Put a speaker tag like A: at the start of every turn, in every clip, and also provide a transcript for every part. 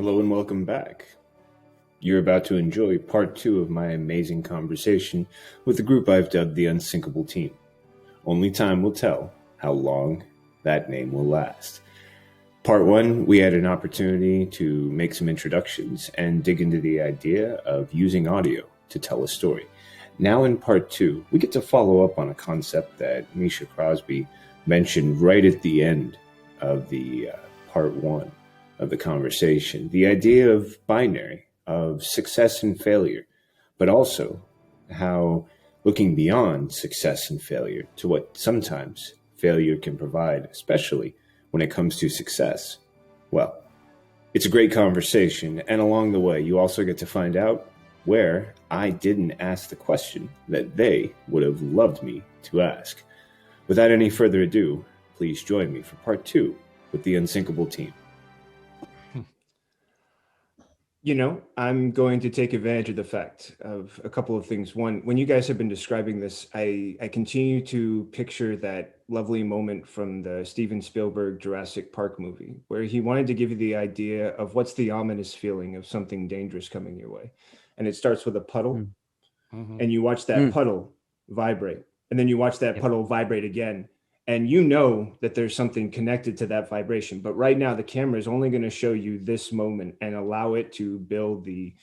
A: Hello and welcome back. You're about to enjoy part 2 of my amazing conversation with the group I've dubbed the Unsinkable team. Only time will tell how long that name will last. Part 1, we had an opportunity to make some introductions and dig into the idea of using audio to tell a story. Now in part 2, we get to follow up on a concept that Misha Crosby mentioned right at the end of the part 1 of the conversation. The idea of binary, of success and failure, but also how looking beyond success and failure to what sometimes failure can provide, especially when it comes to success. Well, it's a great conversation, and along the way, you also get to find out where I didn't ask the question that they would have loved me to ask. Without any further ado, please join me for part 2 with the Unsinkable team. I'm going to take advantage of the fact of a couple of things. One, when you guys have been describing this, I continue to picture that lovely moment from the Steven Spielberg Jurassic Park movie, where he wanted to give you the idea of what's the ominous feeling of something dangerous coming your way. And it starts with a puddle, and you watch that puddle vibrate, and then you watch that puddle vibrate again. And you know that there's something connected to that vibration. But right now, the camera is only going to show you this moment and allow it to build the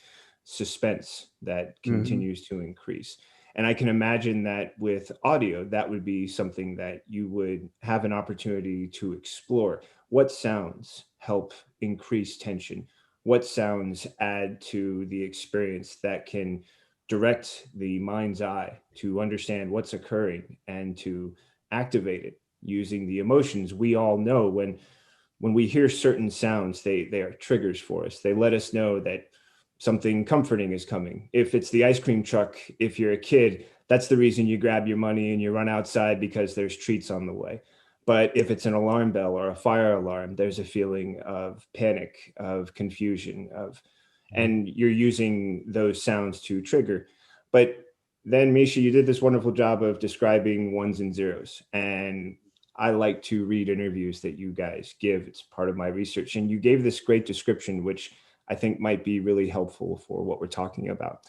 A: suspense that continues to increase. And I can imagine that with audio, that would be something that you would have an opportunity to explore. What sounds help increase tension? What sounds add to the experience that can direct the mind's eye to understand what's occurring and to activate it using the emotions? We all know when we hear certain sounds, they are triggers for us. They let us know that something comforting is coming. If it's the ice cream truck, if you're a kid, that's the reason you grab your money and you run outside, because there's treats on the way. But if it's an alarm bell or a fire alarm, there's a feeling of panic, of confusion, and you're using those sounds to trigger. But then, Misha, you did this wonderful job of describing ones and zeros. And I like to read interviews that you guys give. It's part of my research. And you gave this great description, which I think might be really helpful for what we're talking about,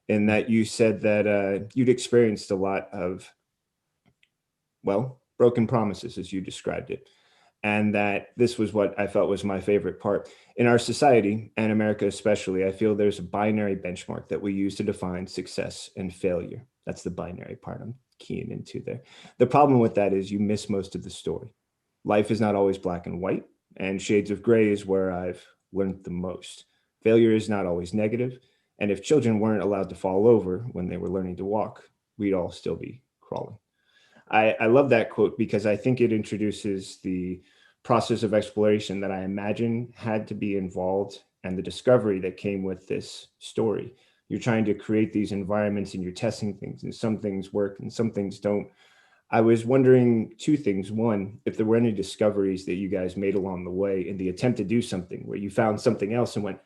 A: in that you said that you'd experienced a lot of, broken promises, as you described it. And that this was what I felt was my favorite part. In our society, and America especially, I feel there's a binary benchmark that we use to define success and failure. That's the binary part I'm keying into there. The problem with that is you miss most of the story. Life is not always black and white, and shades of gray is where I've learned the most. Failure is not always negative, and if children weren't allowed to fall over when they were learning to walk, we'd all still be crawling. I love that quote because I think it introduces the process of exploration that I imagine had to be involved, and the discovery that came with this story. You're trying to create these environments and you're testing things, and some things work and some things don't. I was wondering two things. One, if there were any discoveries that you guys made along the way in the attempt to do something where you found something else and went,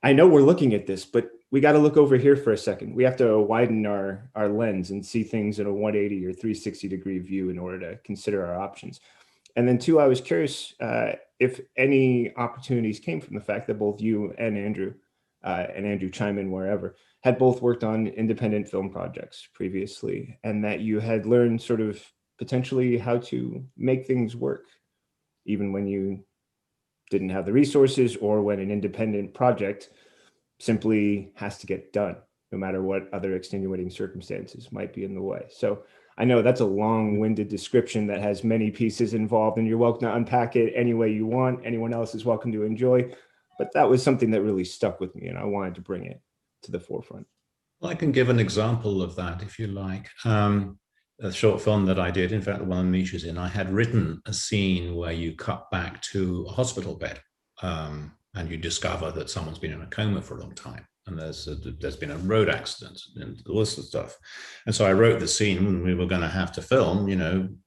A: I know we're looking at this, but we got to look over here for a second. We have to widen our lens and see things in a 180 or 360 degree view in order to consider our options. And then two, I was curious if any opportunities came from the fact that both you and Andrew chime in wherever, had both worked on independent film projects previously, and that you had learned sort of potentially how to make things work, even when you didn't have the resources, or when an independent project simply has to get done, no matter what other extenuating circumstances might be in the way. So I know that's a long-winded description that has many pieces involved, and you're welcome to unpack it any way you want. Anyone else is welcome to enjoy. But that was something that really stuck with me, and I wanted to bring it to the forefront.
B: Well, I can give an example of that, if you like. A short film that I did, in fact, the one Misha's in, I had written a scene where you cut back to a hospital bed, and you discover that someone's been in a coma for a long time, and there's been a road accident and all this sort of stuff. And so I wrote the scene when we were going to have to film,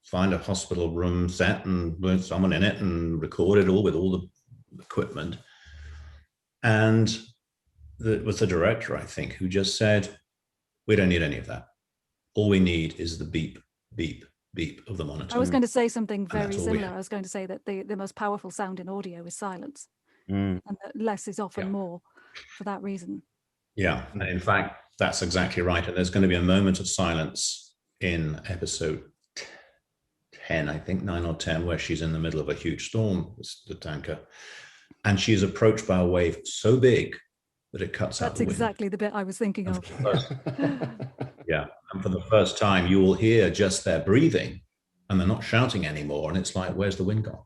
B: find a hospital room set and put someone in it and record it all with all the equipment. And it was the director, I think, who just said, we don't need any of that. All we need is the beep, beep, beep of the monitor.
C: I was going to say something very similar. I was going to say that the most powerful sound in audio is silence. and
D: that less is often more for that reason.
B: Yeah, in fact, that's exactly right. And there's going to be a moment of silence in episode 10, I think 9 or 10, where she's in the middle of a huge storm, the tanker, and she's approached by a wave so big that it cuts out the wind.
D: That's exactly the bit I was thinking of.
B: Yeah, and for the first time, you will hear just their breathing, and they're not shouting anymore. And it's like, where's the wind gone?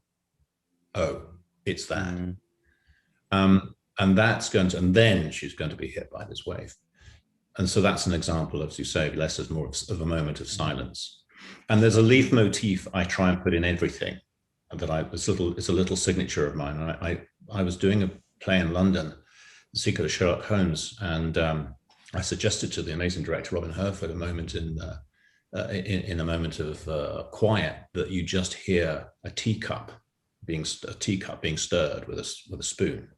B: Oh, it's that. And that's going to, and then she's going to be hit by this wave. And so that's an example, as you say, less as more of a moment of silence. And there's a leaf motif I try and put in everything that it's a little signature of mine. I was doing a play in London, The Secret of Sherlock Holmes, and I suggested to the amazing director Robin Herford a moment in a moment of quiet, that you just hear a teacup being stirred with a spoon.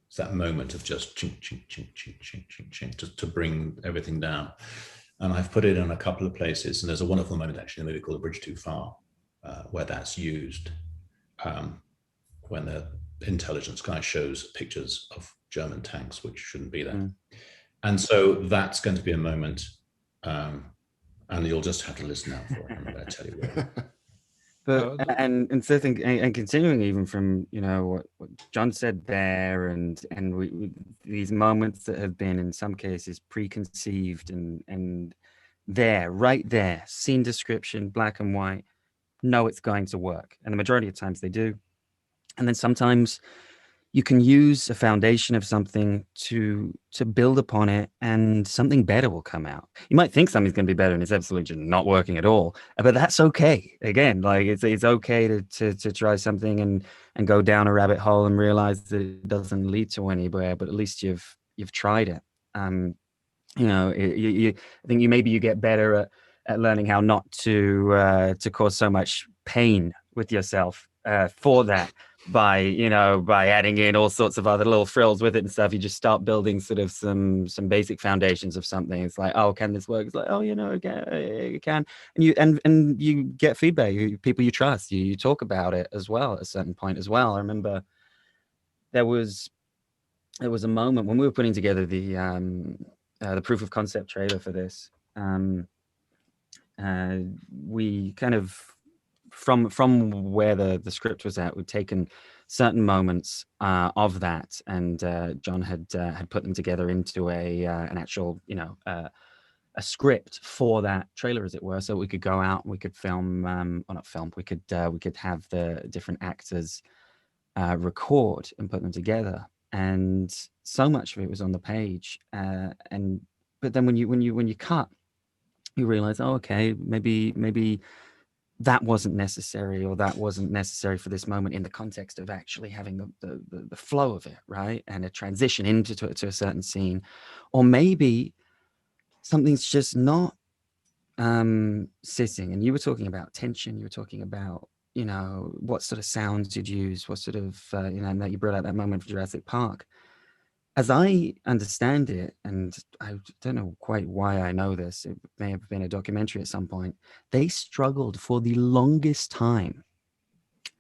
B: It's that moment of just ching, ching, ching, ching, ching, ching, ching, to bring everything down. And I've put it in a couple of places, and there's a wonderful moment actually in a movie called A Bridge Too Far, where that's used, when the intelligence guy shows pictures of German tanks, which shouldn't be there. And so that's going to be a moment, and you'll just have to listen out for it. I'm not going to tell you where.
C: But and Seth, and continuing even from what John said there, and we these moments that have been in some cases preconceived and right there, scene description, black and white, know it's going to work, and the majority of times they do. And then sometimes you can use a foundation of something to build upon it, and something better will come out. You might think something's going to be better and it's absolutely just not working at all, but that's okay. Again, like it's okay to try something and go down a rabbit hole and realize that it doesn't lead to anywhere, but at least you've tried it. I think you get better at learning how not to cause so much pain with yourself for that, by adding in all sorts of other little frills with it and stuff. You just start building sort of some basic foundations of something. It's like, oh, can this work? It's like, oh, it can. And you get feedback, people you trust, you talk about it as well at a certain point as well. I remember there was a moment when we were putting together the proof of concept trailer for this. We kind of, from where the script was at, we'd taken certain moments of that, and John had put them together into an actual, a script for that trailer, as it were, so we could go out and we could film, or not film, we could have the different actors record and put them together, and so much of it was on the page, but then when you cut, you realize, oh, okay, maybe that wasn't necessary, or that wasn't necessary for this moment in the context of actually having the flow of it, right? And a transition into a certain scene. Or maybe something's just not sitting. And you were talking about tension, you were talking about, what sort of sounds you'd use, what sort of, and that you brought out that moment for Jurassic Park. As I understand it, and I don't know quite why I know this, it may have been a documentary at some point, they struggled for the longest time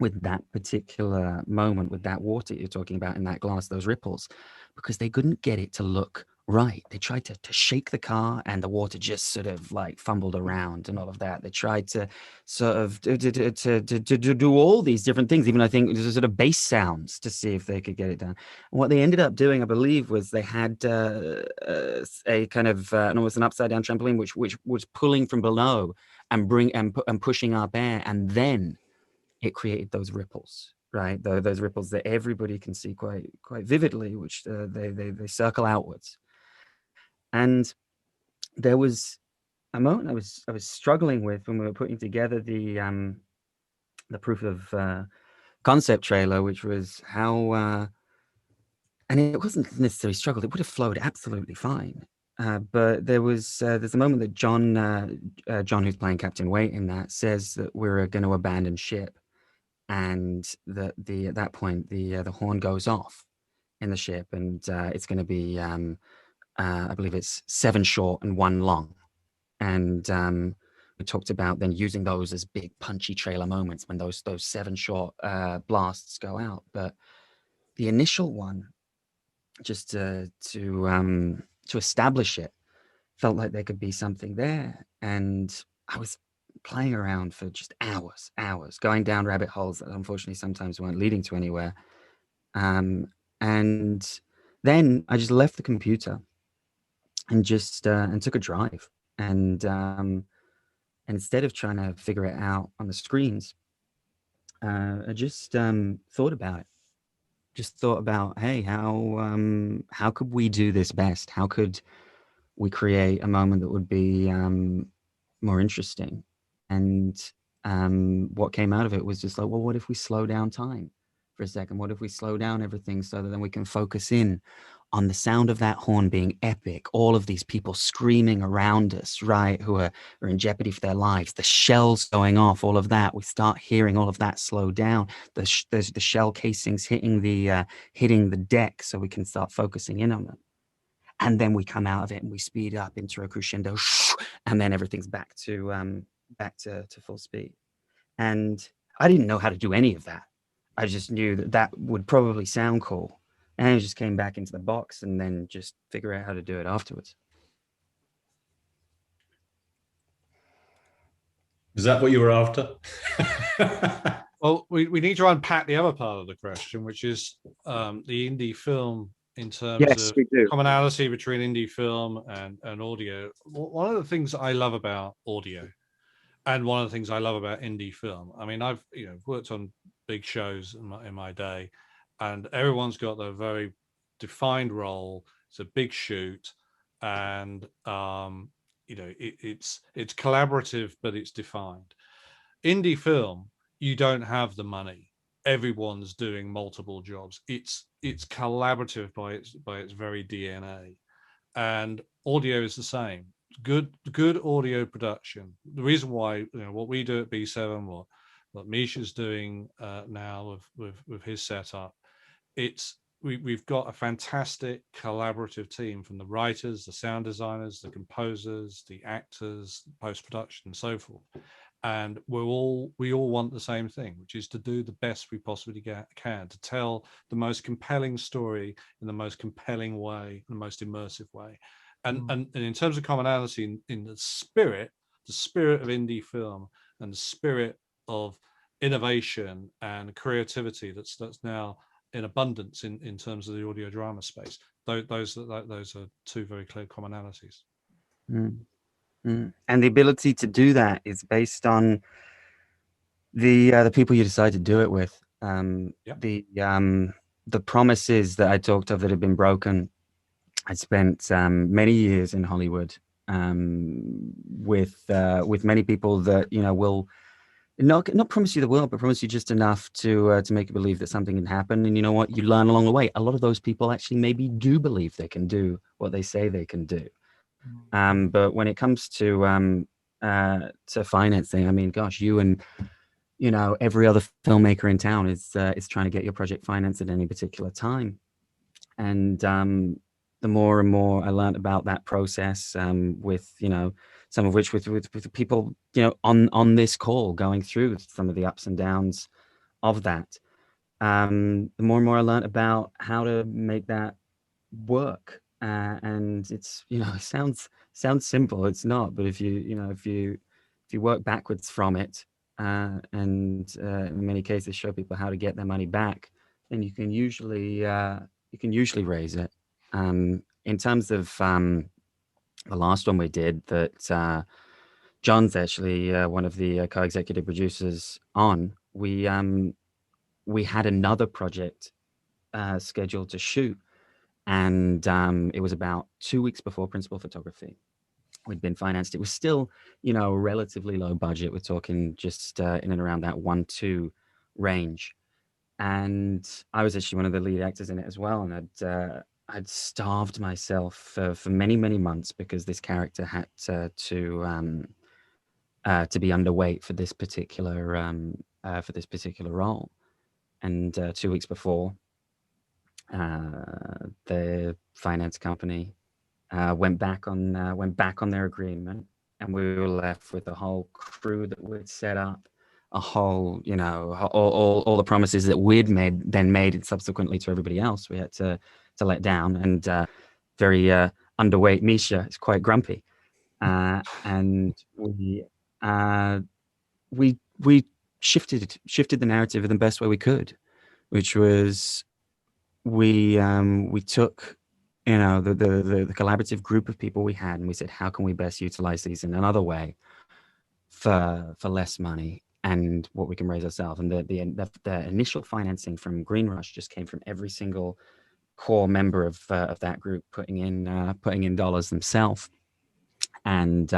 C: with that particular moment, with that water you're talking about in that glass, those ripples, because they couldn't get it to look right. They tried to shake the car, and the water just sort of like fumbled around and all of that. They tried to sort of to do all these different things, even I think sort of bass sounds, to see if they could get it done. And what they ended up doing, I believe, was they had a kind of almost an upside down trampoline, which was pulling from below and pushing up air, and then it created those ripples, right? Those ripples that everybody can see quite vividly, which they circle outwards. And there was a moment I was struggling with when we were putting together the proof of concept trailer, which was how, and it wasn't necessarily struggled; it would have flowed absolutely fine. But there's a moment that John, who's playing Captain Waite in that, says that we're going to abandon ship, and at that point the horn goes off in the ship, and it's going to be I believe it's 7 short and 1 long, and we talked about then using those as big punchy trailer moments when those 7 short blasts go out. But the initial one, just to establish it, felt like there could be something there. And I was playing around for just hours, going down rabbit holes that unfortunately sometimes weren't leading to anywhere. And then I just left the computer and just and took a drive. And instead of trying to figure it out on the screens, I just thought about it. Just thought about, hey, how could we do this best? How could we create a moment that would be more interesting? And what came out of it was just like, well, what if we slow down time for a second? What if we slow down everything so that then we can focus in on the sound of that horn being epic, all of these people screaming around us, right, who are in jeopardy for their lives, the shells going off, all of that. We start hearing all of that slow down, the shell casings hitting the deck, so we can start focusing in on them. And then we come out of it and we speed up into a crescendo, and then everything's back to full speed. And I didn't know how to do any of that. I just knew that would probably sound cool. And I just came back into the box and then just figure out how to do it afterwards.
B: Is that what you were after?
E: Well, we need to unpack the other part of the question, which is the indie film in terms of commonality between indie film and audio. One of the things that I love about audio, and one of the things I love about indie film, I mean, I've worked on big shows in my day, and everyone's got their very defined role. It's a big shoot, and it's collaborative, but it's defined. Indie film, you don't have the money. Everyone's doing multiple jobs. It's collaborative by its very DNA, and audio is the same. Good audio production. The reason why what we do at B7, what Misha's doing now with his setup, we've got a fantastic collaborative team, from the writers, the sound designers, the composers, the actors, post-production, and so forth. And we all want the same thing, which is to do the best we possibly can, to tell the most compelling story in the most compelling way, the most immersive way. And in terms of commonality in the spirit of indie film, and the spirit of innovation and creativity that's now in abundance in terms of the audio drama space, those are two very clear commonalities.
C: And the ability to do that is based on the people you decide to do it with. The promises that I talked of that have been broken. I spent many years in Hollywood with many people that will not promise you the world, but promise you just enough to make you believe that something can happen. And you know what? You learn along the way. A lot of those people actually maybe do believe they can do what they say they can do. But when it comes to financing, I mean, gosh, you and every other filmmaker in town is trying to get your project financed at any particular time. And the more and more I learned about that process, with some of which with people on this call, going through some of the ups and downs of that, the more and more I learned about how to make that work. And it's it sounds simple. It's not, but if you work backwards from it, and in many cases show people how to get their money back, then you can usually raise it. In terms of the last one we did, that John's actually one of the co-executive producers on, we had another project scheduled to shoot. And it was about 2 weeks before principal photography. We'd been financed. It was still, a relatively low budget. We're talking just in and around that 1-2 range. And I was actually one of the lead actors in it as well. And I'd starved myself for many, many months, because this character had to be underweight for this particular role. And 2 weeks before, the finance company went back on their agreement, and we were left with a whole crew that we'd set up a whole, you know, all the promises that we'd made subsequently to everybody else. We had to let down, and very underweight Misha is quite grumpy, and we shifted the narrative in the best way we could, which was we took, you know, the collaborative group of people we had, and we said, how can we best utilize these in another way for less money and what we can raise ourselves. And the initial financing from Green Rush just came from every single core member of that group putting in dollars themselves and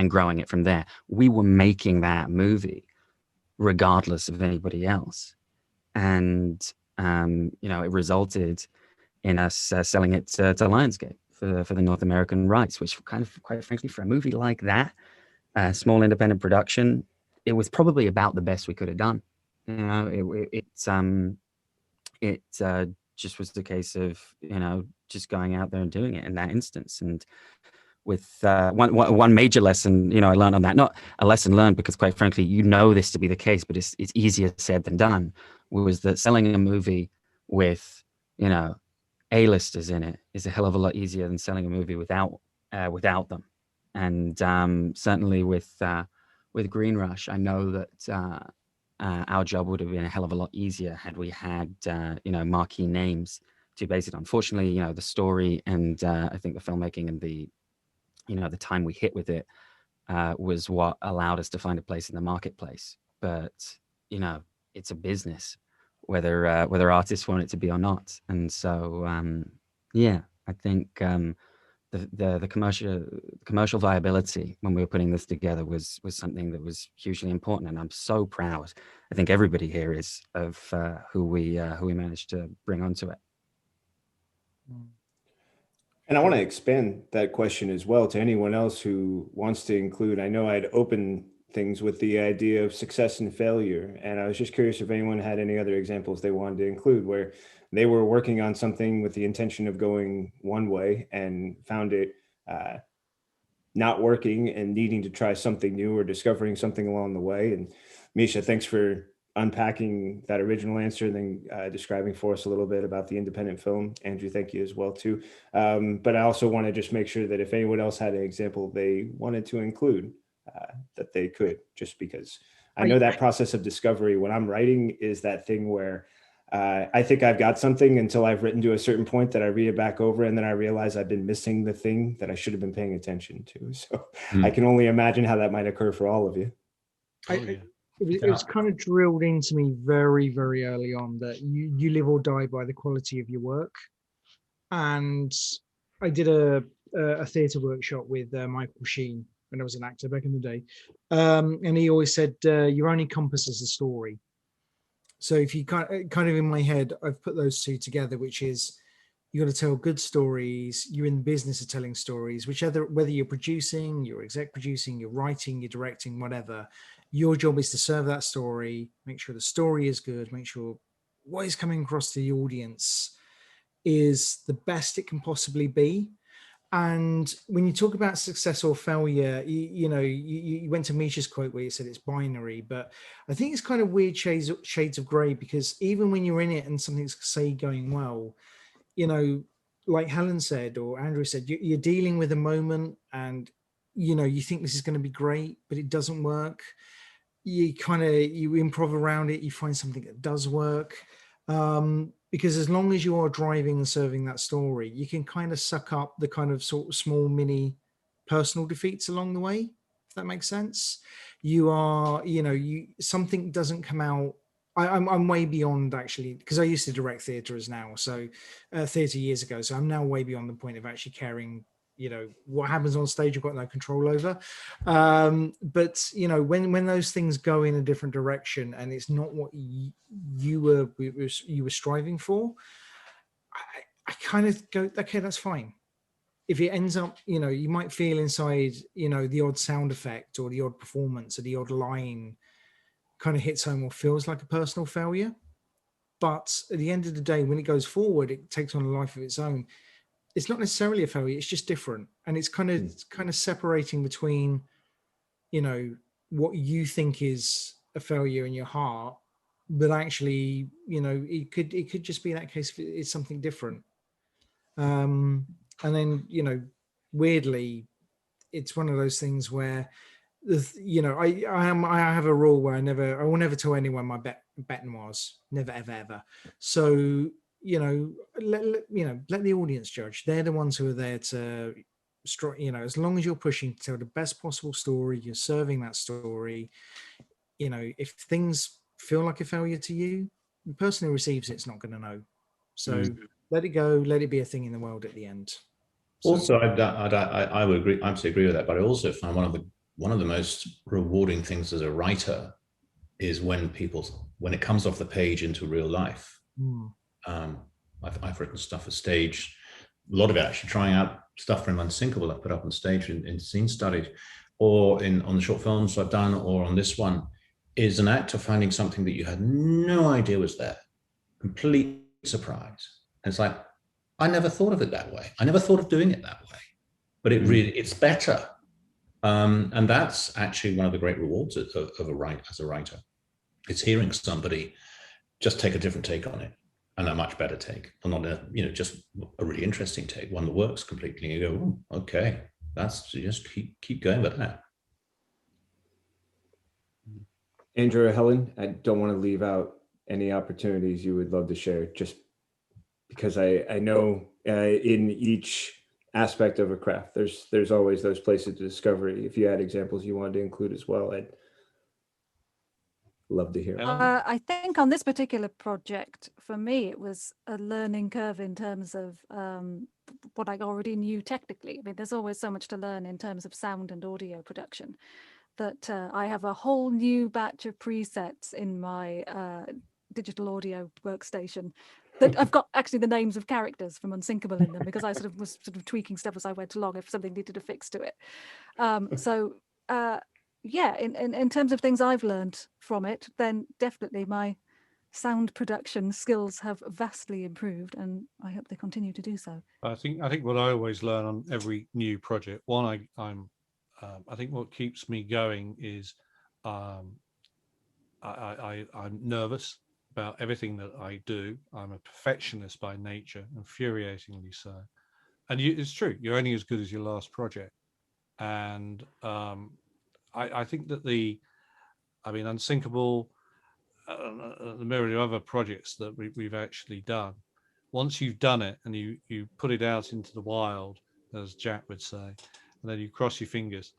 C: growing it from there. We were making that movie regardless of anybody else, and you know, it resulted in us selling it to Lionsgate for the North American rights, which kind of, quite frankly, for a movie like that, small independent production, it was probably about the best we could have done. You know, it just was the case of, you know, just going out there and doing it in that instance. And with one major lesson, you know, I learned on that, not a lesson learned because, quite frankly, you know this to be the case, but it's easier said than done, was that selling a movie with, you know, A-listers in it is a hell of a lot easier than selling a movie without them. And certainly with Green Rush, I know that our job would have been a hell of a lot easier had we had you know, marquee names to base it on. Fortunately, you know, the story and I think the filmmaking and the, you know, the time we hit with it was what allowed us to find a place in the marketplace. But, you know, it's a business, whether artists want it to be or not. And so, yeah, I think the commercial viability when we were putting this together was something that was hugely important. And I'm so proud, I think everybody here is, of who we managed to bring onto it.
A: And I want to expand that question as well to anyone else who wants to include. I know I'd open things with the idea of success and failure, and I was just curious if anyone had any other examples they wanted to include where they were working on something with the intention of going one way and found it not working and needing to try something new or discovering something along the way. And Misha, thanks for unpacking that original answer and then describing for us a little bit about the independent film. Andrew, thank you as well too. But I also want to just make sure that if anyone else had an example they wanted to include, that they could, just because I know that process of discovery when I'm writing is that thing where I think I've got something until I've written to a certain point that I read it back over and then I realize I've been missing the thing that I should have been paying attention to. So I can only imagine how that might occur for all of you.
F: It was kind of drilled into me very, very early on that you live or die by the quality of your work. And I did a theatre workshop with Michael Sheen when I was an actor back in the day. And he always said, your only compass is the story. So if you kind of in my head, I've put those two together, which is you got to tell good stories. You're in the business of telling stories, whether you're producing, you're exec producing, you're writing, you're directing, whatever. Your job is to serve that story, make sure the story is good, make sure what is coming across to the audience is the best it can possibly be. And when you talk about success or failure, you went to Misha's quote where you said it's binary, but I think it's kind of weird shades of gray, because even when you're in it and something's, say, going well, you know, like Helen said, or Andrew said, you're dealing with a moment and, you know, you think this is going to be great, but it doesn't work. You improv around it, you find something that does work. Because as long as you are driving and serving that story, you can kind of suck up the kind of sort of small mini personal defeats along the way, if that makes sense. You are, you know, something doesn't come out. I'm way beyond, actually, because I used to direct theatre as now, so 30 years ago. So I'm now way beyond the point of actually caring, you know, what happens on stage I've got no control over. But, you know, when those things go in a different direction and it's not what you were striving for, I kind of go, okay, that's fine. If it ends up, you know, you might feel inside, you know, the odd sound effect or the odd performance or the odd line kind of hits home or feels like a personal failure. But at the end of the day, when it goes forward, it takes on a life of its own. It's not necessarily a failure, it's just different. And it's kind of separating between, you know, what you think is a failure in your heart, but actually, you know, it could just be that case. It's something different. And then, you know, weirdly, it's one of those things where, you know, I have a rule where I will never tell anyone my betting was, never ever ever. So, you know, let the audience judge. They're the ones who are there to, you know, as long as you're pushing to tell the best possible story, you're serving that story. You know, if things feel like a failure to you, the person who receives it's not going to know. So let it go. Let it be a thing in the world at the end. So.
B: Also, I would agree. I absolutely agree with that. But I also find one of the most rewarding things as a writer is when it comes off the page into real life. I've written stuff for stage, a lot of it actually trying out stuff from Unsinkable I put up on stage in scene studies, or on the short films I've done, or on this one, is an actor finding something that you had no idea was there, complete surprise. And it's like, I never thought of it that way. I never thought of doing it that way, but it's better. And that's actually one of the great rewards as a writer. It's hearing somebody just take a different take on it, and a much better take, or not just a really interesting take, one that works completely. And you go, oh, okay, that's just keep going with that.
A: Andrew or Helen, I don't want to leave out any opportunities you would love to share, just because I know in each aspect of a craft, there's always those places of discovery. If you had examples you wanted to include as well, I'd love to hear.
D: I think on this particular project, for me, it was a learning curve in terms of what I already knew technically. I mean, there's always so much to learn in terms of sound and audio production, that I have a whole new batch of presets in my digital audio workstation that I've got actually the names of characters from Unsinkable in them, because I was tweaking stuff as I went along if something needed a fix to it. Yeah, in terms of things I've learned from it, then definitely my sound production skills have vastly improved, and I hope they continue to do so.
E: I think what I always learn on every new project, one, I think what keeps me going is I'm nervous about everything that I do. I'm a perfectionist by nature, infuriatingly so. And it's true, you're only as good as your last project. And I think that Unsinkable, the myriad of other projects that we've actually done, once you've done it and you put it out into the wild, as Jack would say, and then you cross your fingers.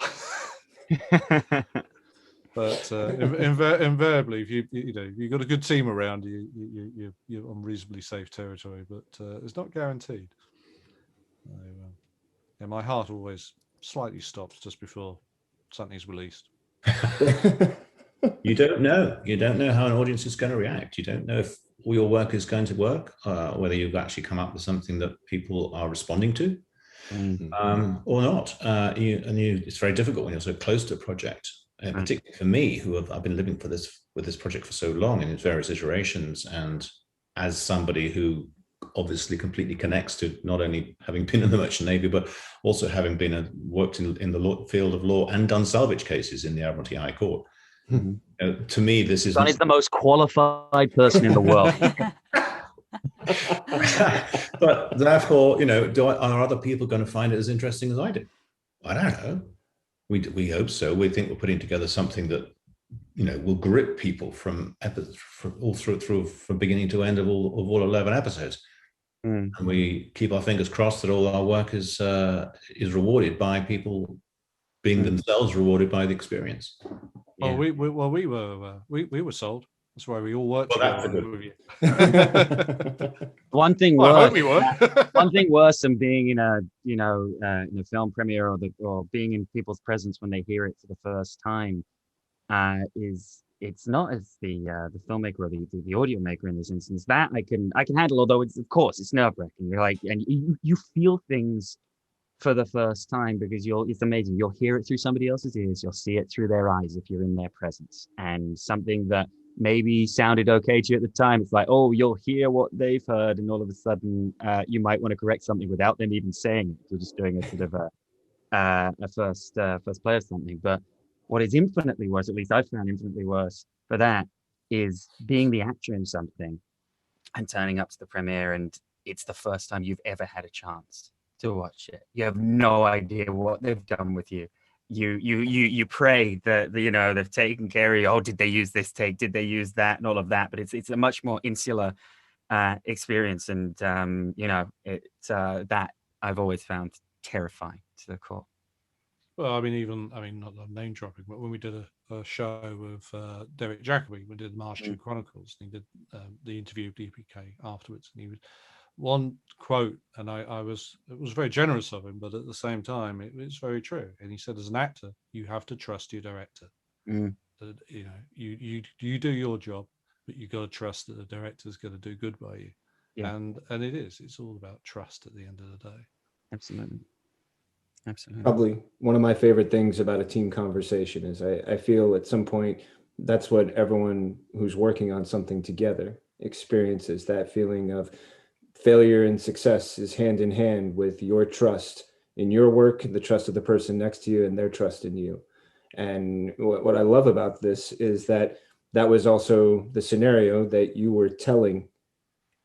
E: But invariably, if you've got a good team around you, you're on reasonably safe territory. But it's not guaranteed. And my heart always slightly stops just before something's released.
B: You don't know. You don't know how an audience is going to react. You don't know if all your work is going to work, whether you've actually come up with something that people are responding to, or not. It's very difficult when you're so close to a project, particularly for me, I've been living with this project for so long in its various iterations, and as somebody who obviously completely connects to not only having been in the Merchant Navy, but also having worked in the field of law and done salvage cases in the Admiralty High Court. To me, this is
G: the most qualified person in the world.
B: But therefore, are other people going to find it as interesting as I do? I don't know. We hope so. We think we're putting together something that will grip people from all through from beginning to end of all 11 episodes. And we keep our fingers crossed that all our work is rewarded by people being themselves rewarded by the experience.
E: Well, we were sold. That's why we all worked together.
G: One thing worse than being in a film premiere or being in people's presence when they hear it for the first time is it's not as the filmmaker or the audio maker in this instance that I can handle. Although it's nerve-wracking. You're like, and you feel things for the first time because it's amazing. You'll hear it through somebody else's ears. You'll see it through their eyes if you're in their presence. And something that maybe sounded okay to you at the time, it's like, oh, you'll hear what they've heard, and all of a sudden you might want to correct something without them even saying it. You're just doing a sort of a first play or something. But what is infinitely worse, at least I've found infinitely worse, for that is being the actor in something and turning up to the premiere, and it's the first time you've ever had a chance to watch it. You have no idea what they've done with you. You pray that they've taken care of you. Oh, did they use this take? Did they use that? And all of that. But it's a much more insular experience, and that I've always found terrifying to the core.
E: Well, I mean, not name dropping, but when we did a show with Derek Jacobi, we did the March 2 Chronicles, and he did the interview with DPK afterwards, and he was one quote, and it was very generous of him, but at the same time, it's very true. And he said, as an actor, you have to trust your director. That, you do your job, but you got to trust that the director's going to do good by you. Yeah. And it's all about trust at the end of the day.
C: Absolutely.
A: Probably one of my favorite things about a team conversation is I feel at some point that's what everyone who's working on something together experiences, that feeling of failure and success is hand in hand with your trust in your work, the trust of the person next to you, and their trust in you. And what I love about this is that was also the scenario that you were telling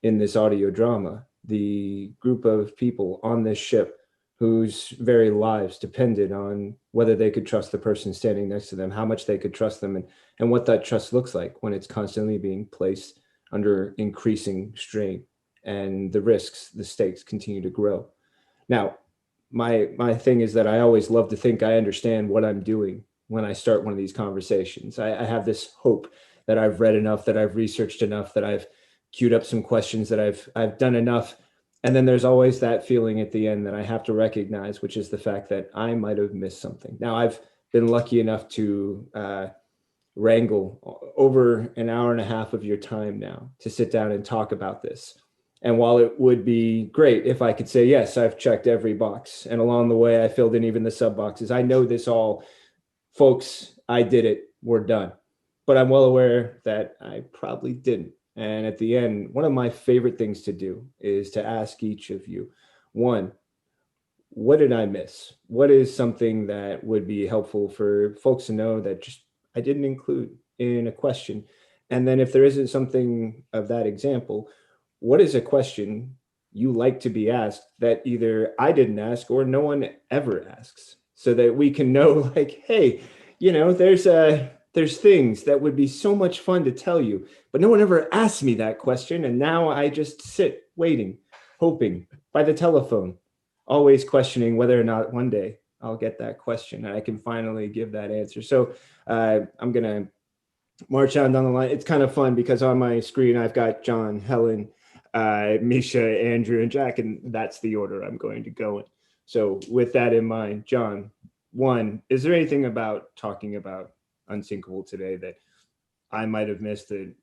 A: in this audio drama. The group of people on this ship whose very lives depended on whether they could trust the person standing next to them, how much they could trust them, and what that trust looks like when it's constantly being placed under increasing strain, and the stakes continue to grow. Now, my thing is that I always love to think I understand what I'm doing when I start one of these conversations. I have this hope that I've read enough, that I've researched enough, that I've queued up some questions, that I've done enough. And then there's always that feeling at the end that I have to recognize, which is the fact that I might have missed something. Now, I've been lucky enough to wrangle over an hour and a half of your time now to sit down and talk about this. And while it would be great if I could say, yes, I've checked every box, and along the way I filled in even the sub boxes, I know this all, folks, I did it, we're done. But I'm well aware that I probably didn't. And at the end, one of my favorite things to do is to ask each of you, one, what did I miss? What is something that would be helpful for folks to know that just I didn't include in a question? And then if there isn't something of that example, what is a question you like to be asked that either I didn't ask or no one ever asks, so that we can know, like, hey, there's things that would be so much fun to tell you, but no one ever asked me that question. And now I just sit waiting, hoping by the telephone, always questioning whether or not one day I'll get that question and I can finally give that answer. So I'm going to march on down the line. It's kind of fun because on my screen, I've got John, Helen, Misha, Andrew, and Jack, and that's the order I'm going to go in. So with that in mind, John, one, is there anything about talking about Unsinkable today that I might have missed that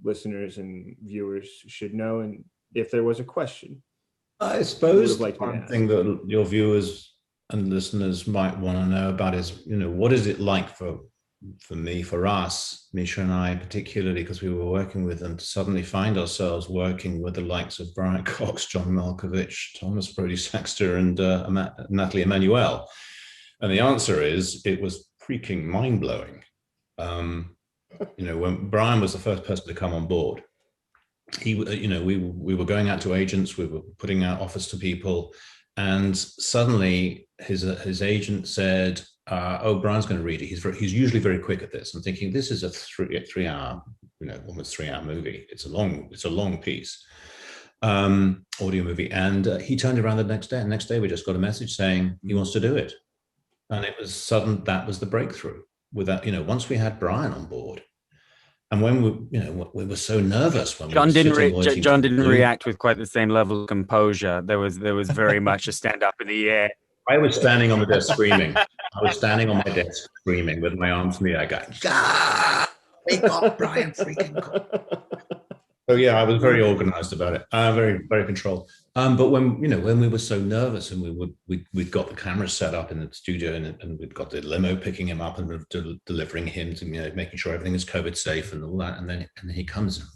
A: listeners and viewers should know? And if there was a question,
B: I suppose one thing that your viewers and listeners might want to know about is, what is it like for us, Misha and I particularly, because we were working with them, to suddenly find ourselves working with the likes of Brian Cox, John Malkovich, Thomas Brodie-Sangster, and Natalie Emmanuel. And the answer is, it was freaking mind-blowing. When Brian was the first person to come on board, we were going out to agents, we were putting out offers to people, and suddenly his agent said, Brian's going to read it. He's usually very quick at this. I'm thinking, this is a three-hour, almost 3-hour movie. It's a long piece, audio movie. And he turned around the next day. And the next day we just got a message saying he wants to do it. And it was sudden. That was the breakthrough. With that, once we had Brian on board, and when we were so nervous when
G: John didn't react with quite the same level of composure. There was very much a stand up in the air.
B: I was standing on the desk screaming. I was standing on my desk screaming with my arms in the air, going, we got Brian freaking Cox. So yeah, I was very organized about it, very, very controlled. But when we were so nervous, and we'd got the camera set up in the studio, and we'd got the limo picking him up and delivering him to, making sure everything is COVID safe and all that, and then he comes, and,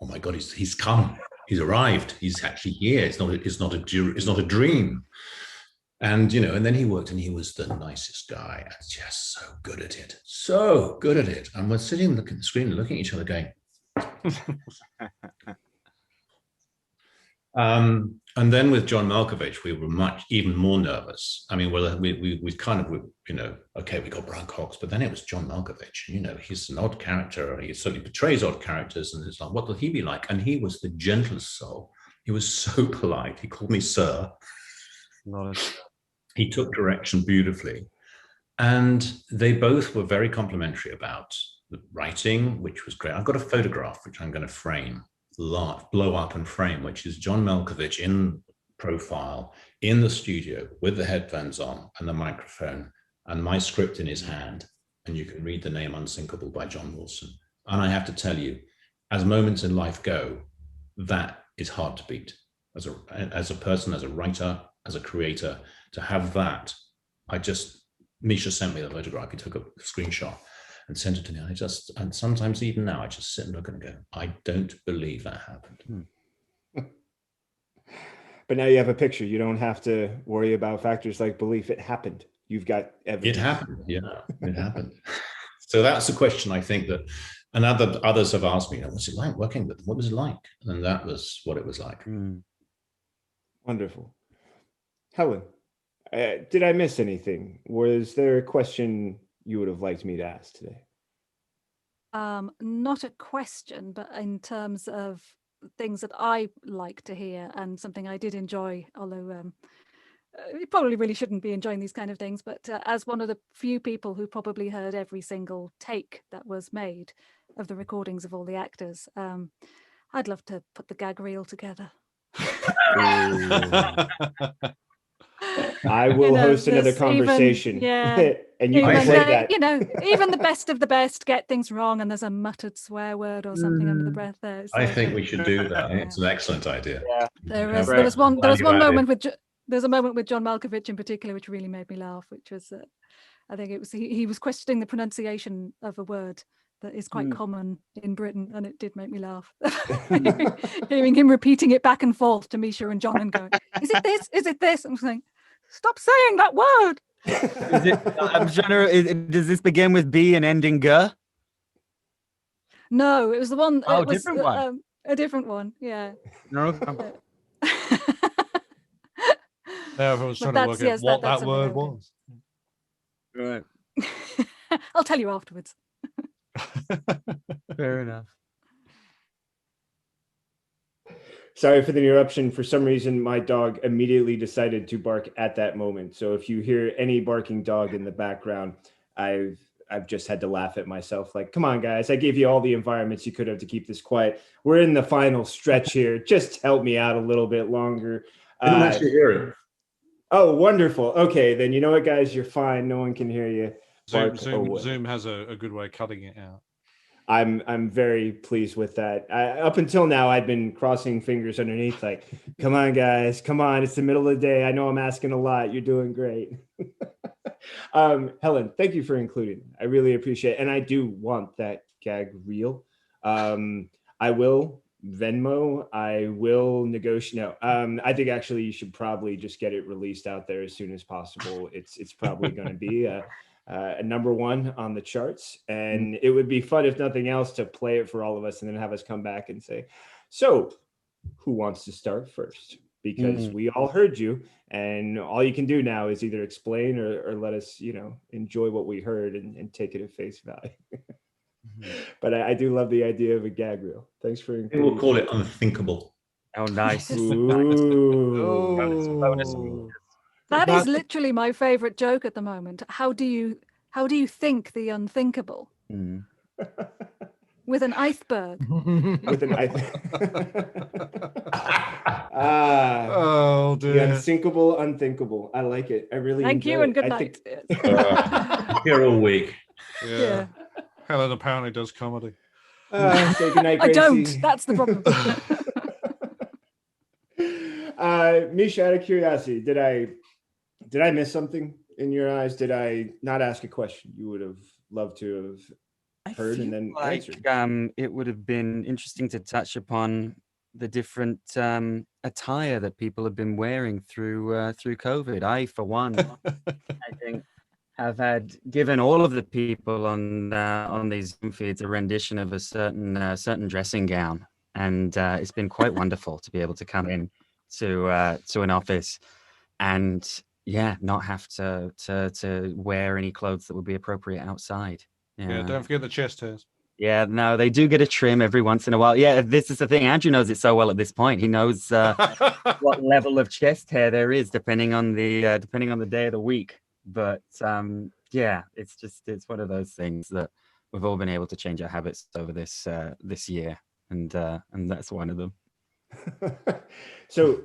B: oh my God, he's come, he's arrived, he's actually here. It's not a dream. And, and then he worked and he was the nicest guy and just so good at it. So good at it. And we're sitting looking at the screen and looking at each other going, and then with John Malkovich, we were even more nervous. I mean, we kind of, okay, we got Brian Cox, but then it was John Malkovich. He's an odd character. He certainly portrays odd characters, and it's like, what will he be like? And he was the gentlest soul. He was so polite. He called me sir. He took direction beautifully. And they both were very complimentary about the writing, which was great. I've got a photograph, which I'm going to frame, blow up and frame, which is John Malkovich in profile in the studio with the headphones on and the microphone and my script in his hand. And you can read the name Unsinkable by John Mawson. And I have to tell you, as moments in life go, that is hard to beat. As a person, as a writer, as a creator, to have that. Misha sent me the photograph. He took a screenshot and sent it to me. And sometimes even now, I just sit and look and go, I don't believe that happened.
A: But now you have a picture. You don't have to worry about factors like belief. It happened. You've got evidence.
B: It happened. Yeah, it happened. So that's a question I think that, and others have asked me, what's it like working with them? What was it like? And that was what it was like.
A: Wonderful. Helen, did I miss anything? Was there a question you would have liked me to ask today?
D: Not a question, but in terms of things that I like to hear and something I did enjoy, although you probably really shouldn't be enjoying these kind of things, but as one of the few people who probably heard every single take that was made of the recordings of all the actors, I'd love to put the gag reel together.
A: I will host another conversation. And you can play that.
D: Even the best of the best get things wrong, and there's a muttered swear word or something under the breath there. So,
B: I think we should do that. It's an excellent idea.
A: Yeah.
D: There was one moment with there's a moment with John Malkovich in particular which really made me laugh, which was I think it was he was questioning the pronunciation of a word that is quite common in Britain, and it did make me laugh. Hearing him repeating it back and forth to Misha and John and going, is it this? Is it this? I'm saying, stop saying that word.
C: Does this begin with B and end in G?
D: No, it was the one.
C: Oh, different one.
D: A different one, yeah.
C: No.
E: Now everyone's trying to work out what that word was.
C: Right.
D: I'll tell you afterwards.
C: Fair enough.
A: Sorry for the interruption. For some reason, my dog immediately decided to bark at that moment. So if you hear any barking dog in the background, I've just had to laugh at myself. Like, come on, guys. I gave you all the environments you could have to keep this quiet. We're in the final stretch here. Just help me out a little bit longer.
B: I didn't actually hear it.
A: Oh, wonderful. Okay, then you know what, guys? You're fine. No one can hear you.
E: Zoom has a good way of cutting it out.
A: I'm very pleased with that. Up until now, I'd been crossing fingers underneath, like, come on, guys, come on. It's the middle of the day. I know I'm asking a lot. You're doing great. Helen, thank you for including it. I really appreciate it. And I do want that gag reel. I will Venmo. I will negotiate. No, I think actually you should probably just get it released out there as soon as possible. It's probably going to be a number one on the charts, and it would be fun, if nothing else, to play it for all of us and then have us come back and say, so who wants to start first? Because we all heard you, and all you can do now is either explain or let us, enjoy what we heard and take it at face value. But I do love the idea of a gag reel. Thanks for including.
B: We'll call it Unsinkable.
C: Oh, nice.
A: Ooh.
D: That is literally my favorite joke at the moment. How do you think the unthinkable? With an iceberg.
A: With an iceberg.
E: Oh dear.
A: The unsinkable, unthinkable. I like it. I really
D: Thank you and good night.
B: Here all week.
D: Yeah.
E: Helen apparently does comedy.
A: Say good night,
D: I
A: Gracie.
D: don't. That's the problem.
A: Misha, out of curiosity, did I miss something in your eyes? Did I not ask a question you would have loved to have heard and then answered?
C: It would have been interesting to touch upon the different attire that people have been wearing through COVID. I, for one, I think have had given all of the people on these Zoom feeds a rendition of a certain dressing gown, and it's been quite wonderful to be able to come in to an office and not have to wear any clothes that would be appropriate outside.
E: Yeah, don't forget the chest hairs.
C: Yeah, no, they do get a trim every once in a while. Yeah, this is the thing. Andrew knows it so well at this point. He knows what level of chest hair there is depending on the day of the week. But it's one of those things that we've all been able to change our habits over this year, and that's one of them.
A: So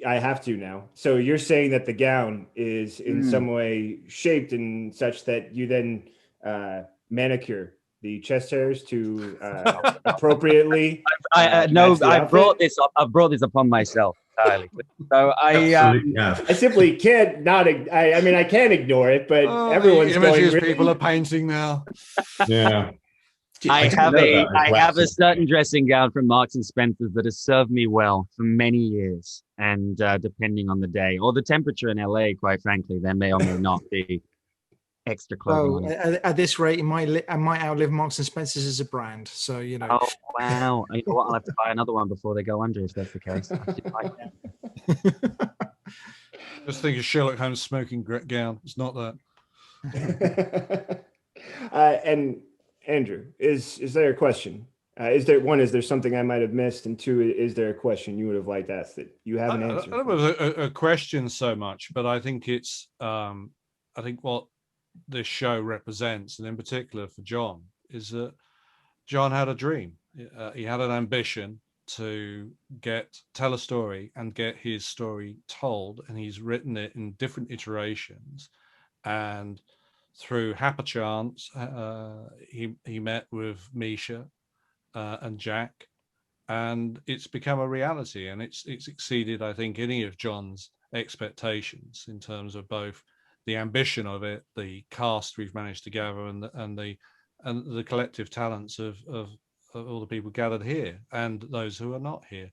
A: I have to now. So you're saying that the gown is in some way shaped in such that you then manicure the chest hairs to appropriately.
G: I brought this up. I've brought this upon myself entirely. So
A: I simply can't not. I mean, I can't ignore it, but everyone's
E: images
A: going.
E: People are painting now.
B: Yeah.
G: I have a certain dressing gown from Marks and Spencer's that has served me well for many years, and depending on the day or the temperature in LA, quite frankly, there may or may not be extra clothing.
F: At this rate, I might outlive Marks and Spencer's as a brand. So
G: Oh wow! You know what? I'll have to buy another one before they go under if that's the case.
E: Just think of Sherlock Holmes' smoking gown. It's not
A: that. And Andrew, is there a question? Is there something I might have missed? And two, is there a question you would have liked asked that you haven't answered?
E: I don't know if it's a question so much, but I think it's I think what this show represents, and in particular for John, is that John had a dream. He had an ambition to tell a story and get his story told, and he's written it in different iterations. And through happy chance, he met with Misha and Jack, and it's become a reality, and it's exceeded, I think, any of John's expectations in terms of both the ambition of it, the cast we've managed to gather, and the collective talents of all the people gathered here and those who are not here.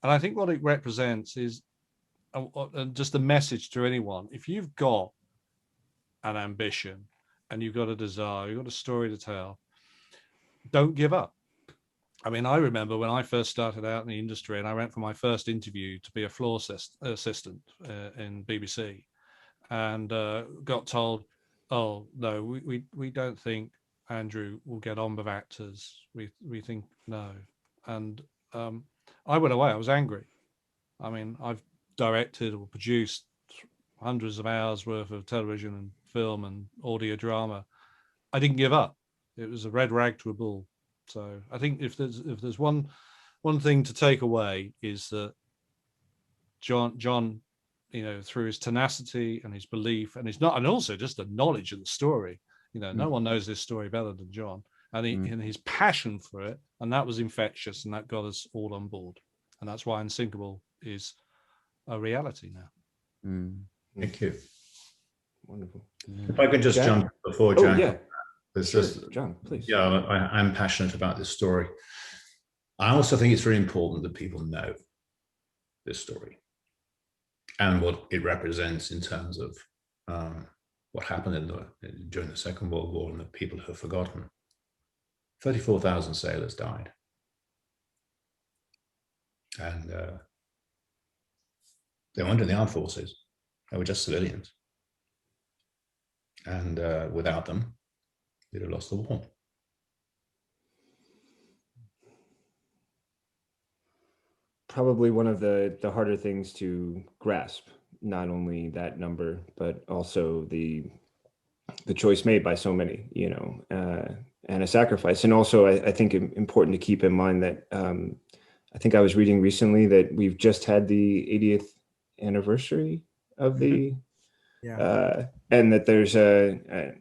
E: And I think what it represents is just a message to anyone. If you've got an ambition and you've got a desire, you've got a story to tell, don't give up. I mean, I remember when I first started out in the industry and I went for my first interview to be a floor assistant in BBC, and got told, oh no, we don't think Andrew will get on with actors. We think no. And I went away. I was angry. I mean, I've directed or produced hundreds of hours worth of television and film and audio drama. I didn't give up. It was a red rag to a bull. So I think if there's one thing to take away is that John, through his tenacity and his belief and also just the knowledge of the story, no one knows this story better than John, and his passion for it, and that was infectious, and that got us all on board, and that's why Unsinkable is a reality now.
B: Thank you.
A: Wonderful.
B: If I could just jump before Jack.
A: Yeah. John, please.
B: Yeah, I'm passionate about this story. I also think it's very important that people know this story and what it represents in terms of what happened during the Second World War, and that people have forgotten. 34,000 sailors died. And they weren't in the armed forces. They were just civilians. And without them, we'd have lost the war.
A: Probably one of the harder things to grasp, not only that number, but also the choice made by so many, and a sacrifice. And also, I think important to keep in mind that I think I was reading recently that we've just had the 80th anniversary of the, and that there's a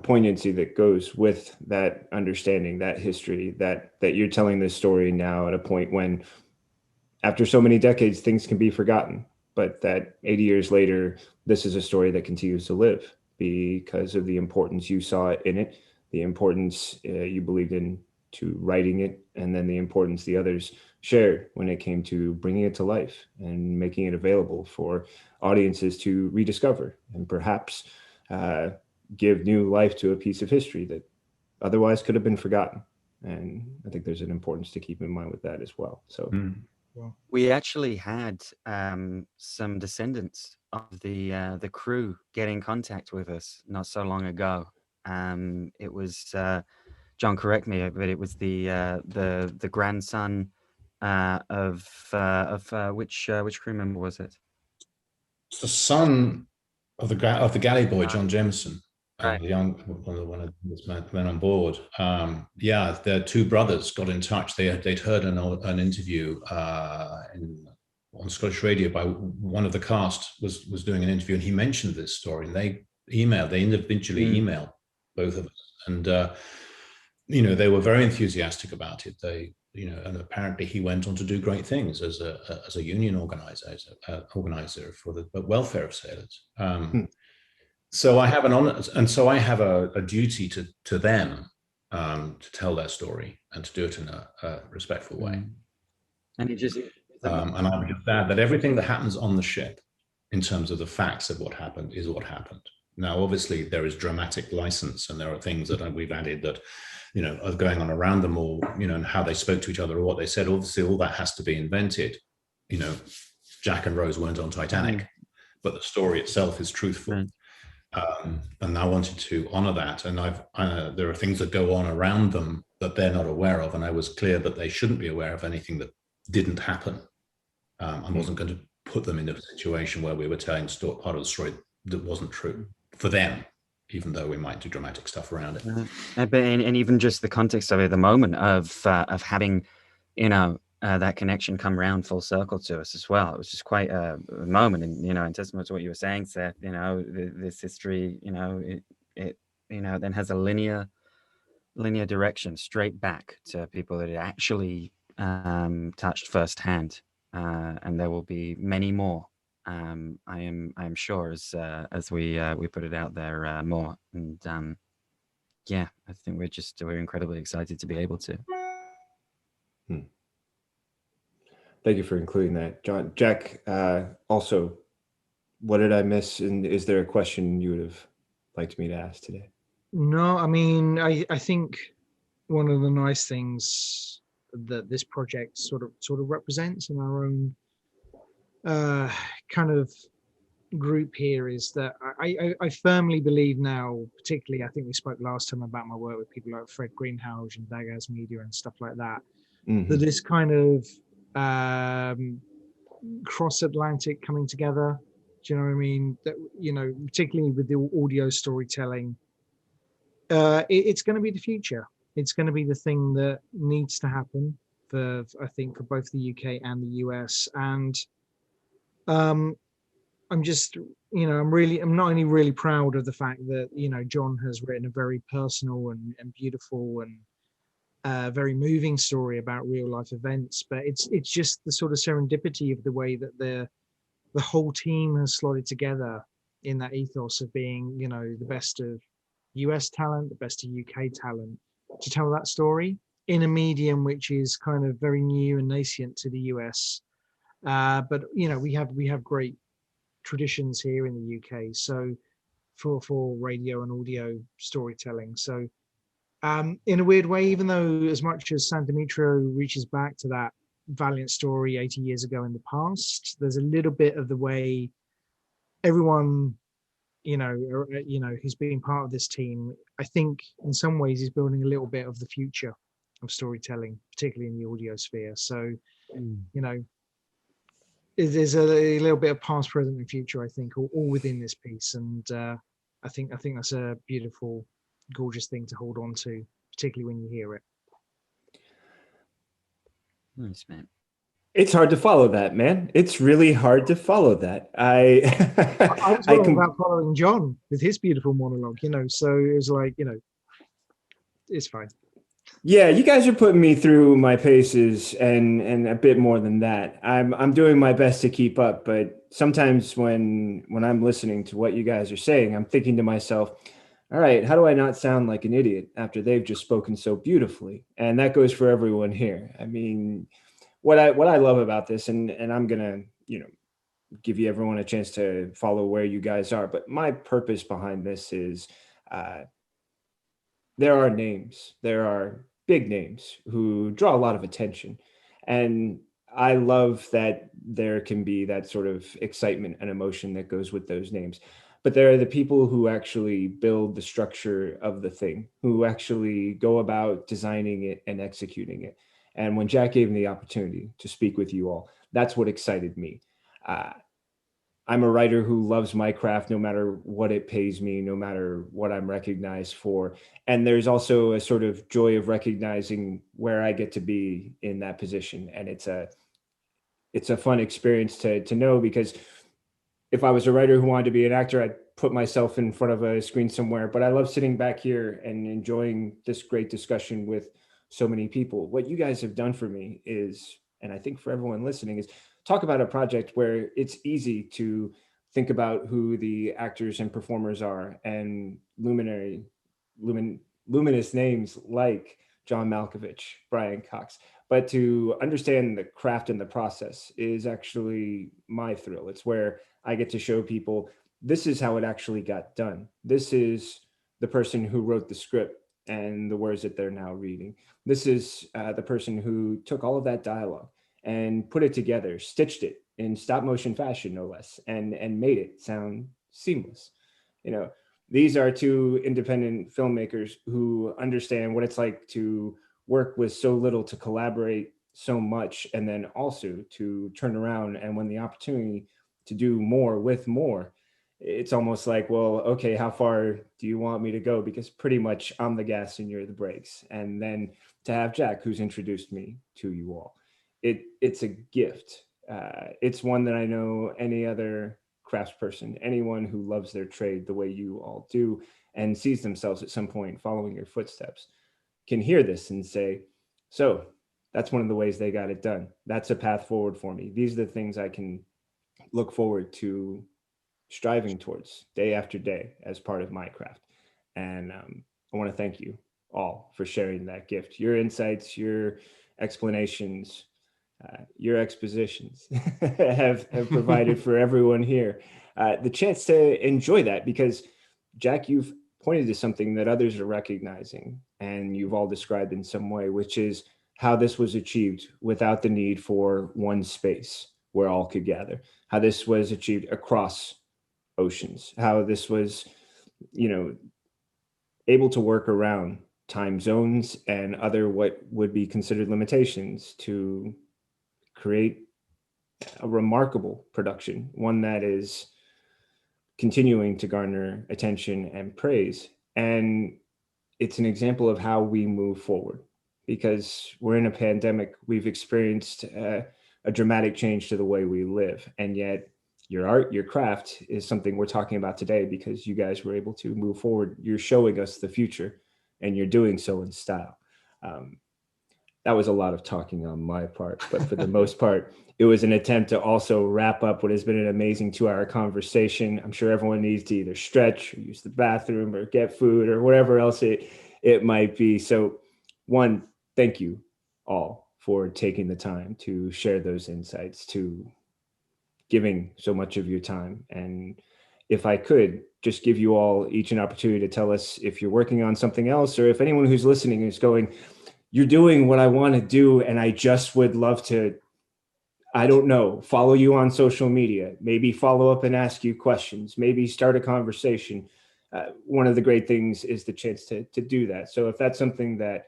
A: poignancy that goes with that understanding, that history, that you're telling this story now at a point when, after so many decades, things can be forgotten, but that 80 years later, this is a story that continues to live because of the importance you saw in it, the importance you believed in to writing it, and then the importance the others shared when it came to bringing it to life and making it available for audiences to rediscover and perhaps give new life to a piece of history that otherwise could have been forgotten. And I think there's an importance to keep in mind with that as well. So
C: we actually had some descendants of the crew get in contact with us not so long ago. It was John, correct me, but it was the grandson of which crew member was it?
B: It's the son of the galley boy, John Jameson,
C: right.
B: the young one of those men on board. Yeah, their two brothers got in touch. They'd heard an interview on Scottish radio by one of the cast was doing an interview, and he mentioned this story. And they individually emailed both of us, and they were very enthusiastic about it. And apparently he went on to do great things as a union organizer for the welfare of sailors. So I have a duty to them to tell their story and to do it in a respectful way.
C: And it just
B: and I would just add that everything that happens on the ship, in terms of the facts of what happened, is what happened. Now, obviously, there is dramatic license, and there are things that we've added that, are going on around them, or, and how they spoke to each other or what they said. Obviously, all that has to be invented. Jack and Rose weren't on Titanic, but the story itself is truthful. And I wanted to honor that. And there are things that go on around them that they're not aware of. And I was clear that they shouldn't be aware of anything that didn't happen. I wasn't going to put them in a situation where we were telling part of the story that wasn't true for them, even though we might do dramatic stuff around it.
C: And even just the context of it, the moment of having, that connection come round full circle to us as well. It was just quite a moment, and in testament to what you were saying, Seth. This history, it then has a linear direction straight back to people that it actually touched firsthand, and there will be many more. I am sure as we put it out there more, and I think we're incredibly excited to be able to.
A: Thank you for including that, John. Jack, also, what did I miss? And is there a question you would have liked me to ask today?
F: No, I mean, I think one of the nice things that this project sort of represents in our own kind of group here is that I firmly believe now, particularly, I think we spoke last time about my work with people like Fred Greenhalgh and Dagaz Media and stuff like that, that this kind of cross-Atlantic coming together, do you know what I mean? That, particularly with the audio storytelling, it's going to be the future. It's going to be the thing that needs to happen for both the UK and the US. And I'm just, I'm not only really proud of the fact that, John has written a very personal and beautiful and very moving story about real life events, but it's just the sort of serendipity of the way that the whole team has slotted together in that ethos of being, the best of US talent, the best of UK talent, to tell that story in a medium which is kind of very new and nascent to the US. But we have great traditions here in the UK, so for radio and audio storytelling. So in a weird way, even though as much as San Dimitro reaches back to that valiant story 80 years ago in the past, there's a little bit of the way everyone who's been part of this team, I think in some ways is building a little bit of the future of storytelling, particularly in the audio sphere. So there's a little bit of past, present, and future, I think, all within this piece. And I think that's a beautiful, gorgeous thing to hold on to, particularly when you hear it.
C: Nice, man.
A: It's hard to follow that, man. It's really hard to follow that. I
F: was all about following John with his beautiful monologue, so it was like, it's fine.
A: Yeah, you guys are putting me through my paces and a bit more than that. I'm doing my best to keep up, but sometimes when I'm listening to what you guys are saying, I'm thinking to myself, all right, how do I not sound like an idiot after they've just spoken so beautifully? And that goes for everyone here. I mean, what I love about this, and I'm gonna, give you everyone a chance to follow where you guys are. But my purpose behind this is there are names, there are big names who draw a lot of attention. And I love that there can be that sort of excitement and emotion that goes with those names. But there are the people who actually build the structure of the thing, who actually go about designing it and executing it. And when Jack gave me the opportunity to speak with you all, that's what excited me. I'm a writer who loves my craft no matter what it pays me, no matter what I'm recognized for. And there's also a sort of joy of recognizing where I get to be in that position. And it's a fun experience to know, because if I was a writer who wanted to be an actor, I'd put myself in front of a screen somewhere. But I love sitting back here and enjoying this great discussion with so many people. What you guys have done for me is, and I think for everyone listening, is talk about a project where it's easy to think about who the actors and performers are, and luminous names like John Malkovich, Brian Cox. But to understand the craft and the process is actually my thrill. It's where I get to show people this is how it actually got done. This is the person who wrote the script and the words that they're now reading. This is the person who took all of that dialogue and put it together, stitched it in stop motion fashion, no less, and made it sound seamless. These are two independent filmmakers who understand what it's like to work with so little, to collaborate so much, and then also to turn around and when the opportunity to do more with more, it's almost like, well, okay, how far do you want me to go? Because pretty much I'm the gas and you're the brakes. And then to have Jack, who's introduced me to you all, it's a gift. It's one that I know any other craftsperson, anyone who loves their trade the way you all do and sees themselves at some point following your footsteps, can hear this and say, so that's one of the ways they got it done. That's a path forward for me. These are the things I can look forward to striving towards day after day as part of my craft. And I want to thank you all for sharing that gift. Your insights, your explanations, your expositions have provided for everyone here the chance to enjoy that, because Jack, you've pointed to something that others are recognizing and you've all described in some way, which is how this was achieved without the need for one space where all could gather, how this was achieved across oceans, how this was, able to work around time zones and other what would be considered limitations to create a remarkable production, one that is continuing to garner attention and praise. And it's an example of how we move forward, because we're in a pandemic. We've experienced a dramatic change to the way we live. And yet your art, your craft is something we're talking about today because you guys were able to move forward. You're showing us the future and you're doing so in style. That was a lot of talking on my part, but for the most part, it was an attempt to also wrap up what has been an amazing 2-hour conversation. I'm sure everyone needs to either stretch or use the bathroom or get food or whatever else it might be. So one, thank you all for taking the time to share those insights, to giving so much of your time. And if I could just give you all each an opportunity to tell us if you're working on something else, or if anyone who's listening is going, you're doing what I want to do, and I just would love to, I don't know, follow you on social media, maybe follow up and ask you questions, maybe start a conversation. One of the great things is the chance to do that. So if that's something that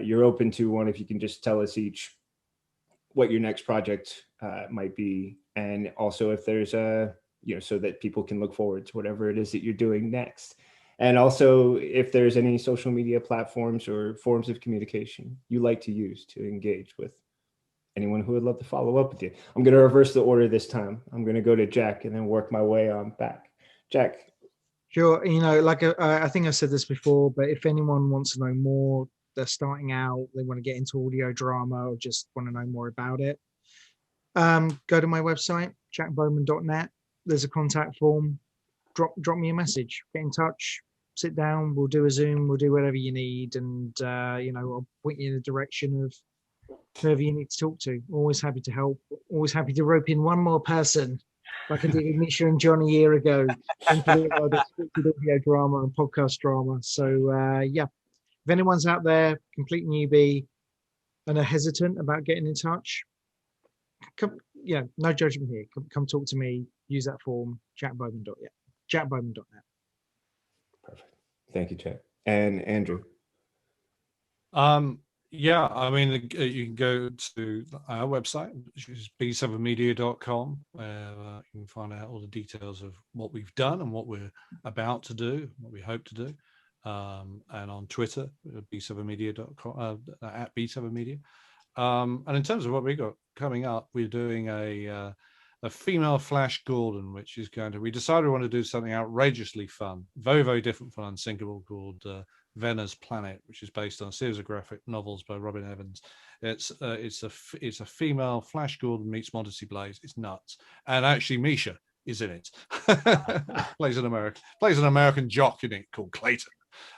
A: you're open to, one, if you can just tell us each what your next project might be, and also if there's so that people can look forward to whatever it is that you're doing next. And also, if there's any social media platforms or forms of communication you like to use to engage with anyone who would love to follow up with you. I'm going to reverse the order this time. I'm going to go to Jack and then work my way on back. Jack.
F: Sure. Like I think I said this before, but if anyone wants to know more, they're starting out, they want to get into audio drama or just want to know more about it, go to my website, jackbowman.net. There's a contact form. Drop me a message, get in touch, sit down, we'll do a Zoom, we'll do whatever you need, and I'll point you in the direction of whoever you need to talk to. Always happy to help. Always happy to rope in one more person, like I did with Misha and John a year ago, into the world of scripted audio drama and podcast drama. So if anyone's out there, complete newbie, and are hesitant about getting in touch, come, no judgment here. Come talk to me. Use that form. Chatbowman.net.
A: Perfect. Thank you, Chad. And Andrew.
E: Yeah, I mean, you can go to our website, which is b7media.com, where you can find out all the details of what we've done and what we're about to do, what we hope to do. And on Twitter, b7media.com, at b7media. And in terms of what we got coming up, we're doing a female Flash Gordon, which is we decided we want to do something outrageously fun, very, very different from Unsinkable, called Venner's Planet, which is based on a series of graphic novels by Robin Evans. It's a female Flash Gordon meets Monty Blaze. It's nuts, and actually Misha is in it. plays an American jock in it called Clayton.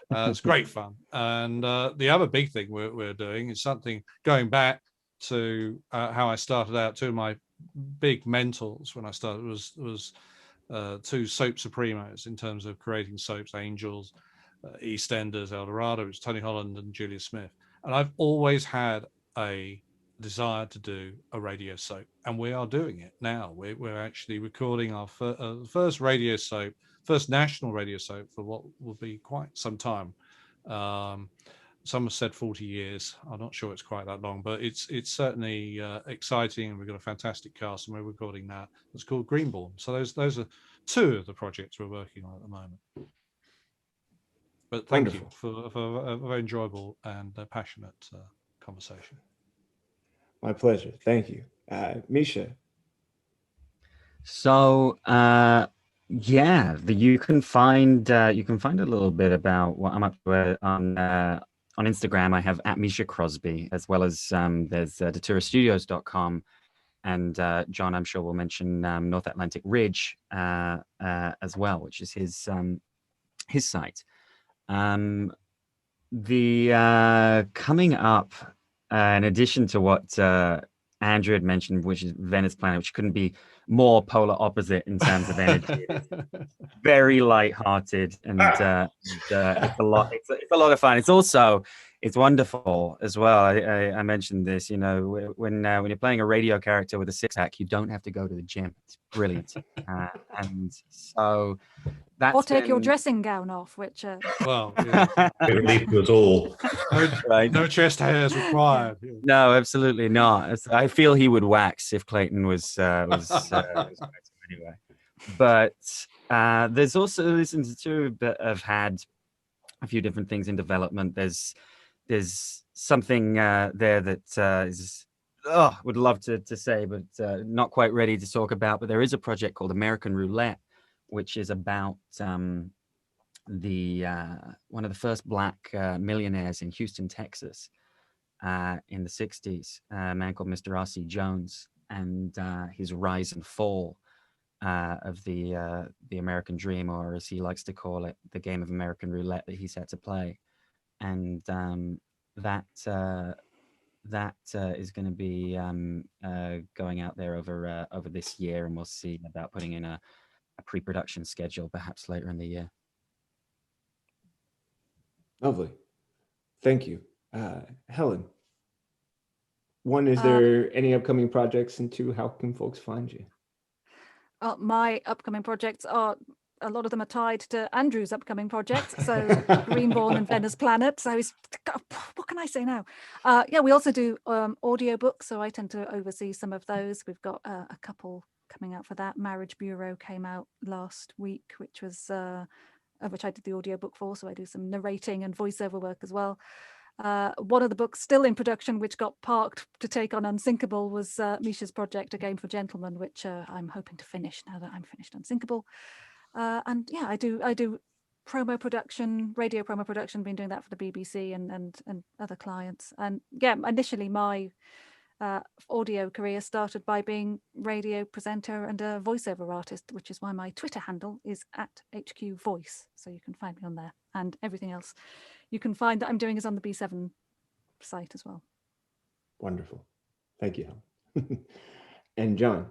E: It's great fun. And the other big thing we're doing is something going back to how I started out. Two of my big mentors when I started was two soap supremos in terms of creating soaps: Angels, EastEnders, El Dorado. It's Tony Holland and Julia Smith. And I've always had a desire to do a radio soap, and we are doing it now. We're actually recording our first radio soap, first national radio soap for what will be quite some time. Some have said 40 years. I'm not sure it's quite that long, but it's certainly exciting, and we've got a fantastic cast, and we're recording that. It's called Greenbourne. So those are two of the projects we're working on at the moment. But thank you for a very enjoyable and passionate conversation.
A: My pleasure. Thank you. Misha.
G: So you can find a little bit about what I'm up to on Instagram. I have at Misha Crosby, as well as there's DaturaStudios.com, and John, I'm sure, will mention North Atlantic Ridge as well, which is his site. The coming up, in addition to what Andrew had mentioned, which is Venner's Planet, which couldn't be more polar opposite in terms of energy. It's very light-hearted, and it's a lot of fun. It's wonderful as well. I mentioned this, when you're playing a radio character with a six-pack, you don't have to go to the gym. It's brilliant. And so that's
D: or take your dressing gown off, which
E: well, yeah.
B: Relief to us all.
E: No chest hairs required.
G: No, absolutely not. I feel he would wax if Clayton was anyway. But there's also this institute that have had a few different things in development. There's something there that is would love to say, but not quite ready to talk about. But there is a project called American Roulette, which is about one of the first black millionaires in Houston, Texas, in the 60s, a man called Mr. R.C. Jones, and his rise and fall of the American dream, or as he likes to call it, the game of American Roulette that he's had to play. And that is going to be going out there over this year, and we'll see about putting in a pre-production schedule perhaps later in the year.
A: Lovely. Thank you. Helen, one, is there any upcoming projects, and two, how can folks find you?
D: My upcoming projects a lot of them are tied to Andrew's upcoming projects. So Greenbourne and Venner's Planet. So what can I say now? We also do audiobooks. So I tend to oversee some of those. We've got a couple coming out for that. Marriage Bureau came out last week, which I did the audiobook for. So I do some narrating and voiceover work as well. One of the books still in production, which got parked to take on Unsinkable, was Misha's project, A Game for Gentlemen, which I'm hoping to finish now that I'm finished Unsinkable. I do promo production, radio promo production, been doing that for the BBC and other clients. And initially my audio career started by being radio presenter and a voiceover artist, which is why my Twitter handle is @HQ Voice. So you can find me on there, and everything else you can find that I'm doing is on the B7 site as well.
A: Wonderful. Thank you. And John?